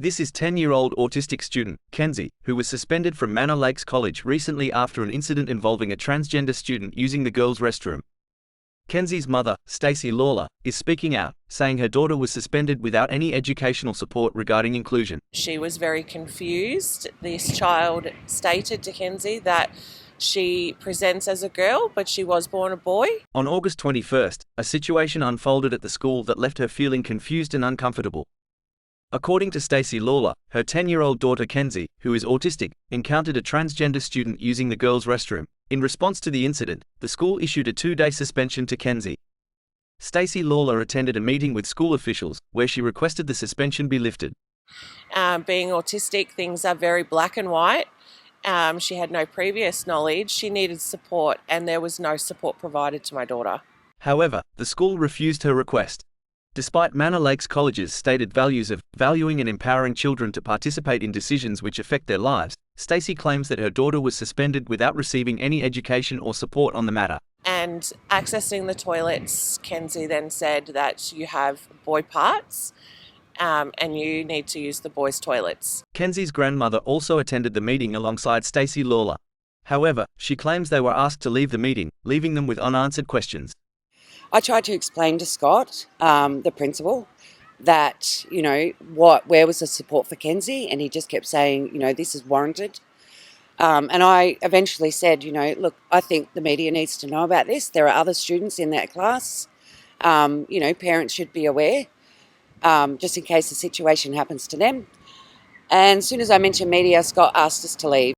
This is 10-year-old autistic student, Kenzie, who was suspended from Manor College recently after an incident involving a transgender student using the girls' restroom. Kenzie's mother, Stacey Lawler, is speaking out, saying her daughter was suspended without any educational support regarding inclusion. She was very confused. This child stated to Kenzie that she presents as a girl, but she was born a boy. On August 21st, a situation unfolded at the school that left her feeling confused and uncomfortable. According to Stacey Lawler, her 10-year-old daughter Kenzie, who is autistic, encountered a transgender student using the girls' restroom. In response to the incident, the school issued a 2-day suspension to Kenzie. Stacey Lawler attended a meeting with school officials, where she requested the suspension be lifted. Being autistic, things are very black and white. She had no previous knowledge. She needed support, and there was no support provided to my daughter. However, the school refused her request. Despite Manor College's stated values of valuing and empowering children to participate in decisions which affect their lives, Stacey claims that her daughter was suspended without receiving any education or support on the matter. And accessing the toilets, Kenzie then said that you have boy parts and you need to use the boys' toilets. Kenzie's grandmother also attended the meeting alongside Stacey Lawler. However, she claims they were asked to leave the meeting, leaving them with unanswered questions. I tried to explain to Scott, the principal, that, where was the support for Kenzie? And he just kept saying, this is warranted. And I eventually said, look, I think the media needs to know about this. There are other students in that class. Parents should be aware, just in case the situation happens to them. And as soon as I mentioned media, Scott asked us to leave.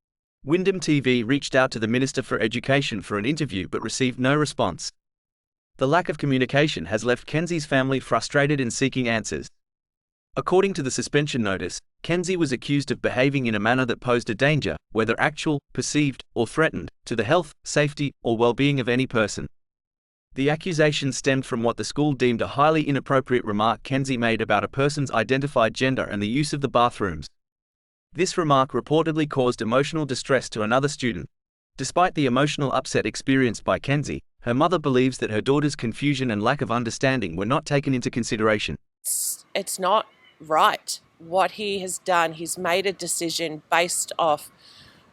Wyndham TV reached out to the Minister for Education for an interview but received no response. The lack of communication has left Kenzie's family frustrated and seeking answers. According to the suspension notice, Kenzie was accused of behaving in a manner that posed a danger, whether actual, perceived, or threatened, to the health, safety, or well-being of any person. The accusation stemmed from what the school deemed a highly inappropriate remark Kenzie made about a person's identified gender and the use of the bathrooms. This remark reportedly caused emotional distress to another student. Despite the emotional upset experienced by Kenzie, her mother believes that her daughter's confusion and lack of understanding were not taken into consideration. It's not right. What he has done, he's made a decision based off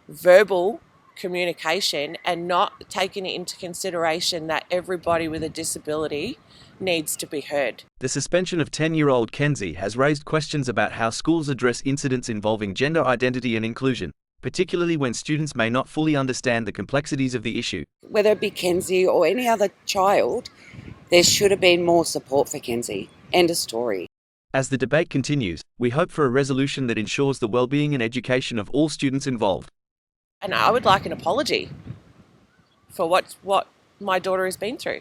verbal communication and not taking into consideration that everybody with a disability needs to be heard. The suspension of 10-year-old Kenzie has raised questions about how schools address incidents involving gender identity and inclusion, particularly when students may not fully understand the complexities of the issue. Whether it be Kenzie or any other child, there should have been more support for Kenzie. End of story. As the debate continues, we hope for a resolution that ensures the well-being and education of all students involved. And I would like an apology for what my daughter has been through.